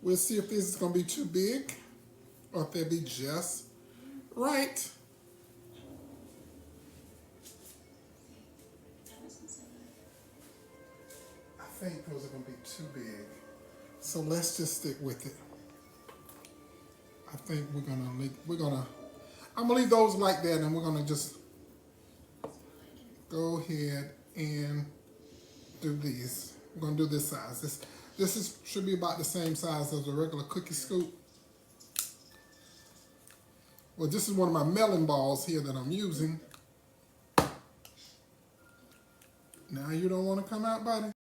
We'll see if this is gonna be too big or if they'll be just right. I think those are gonna be too big. So let's just stick with it. I think I'm gonna leave those like that, and we're gonna just go ahead and do these. We're gonna do this size. This should be about the same size as a regular cookie scoop. Well, this is one of my melon balls here that I'm using. Now you don't want to come out, buddy?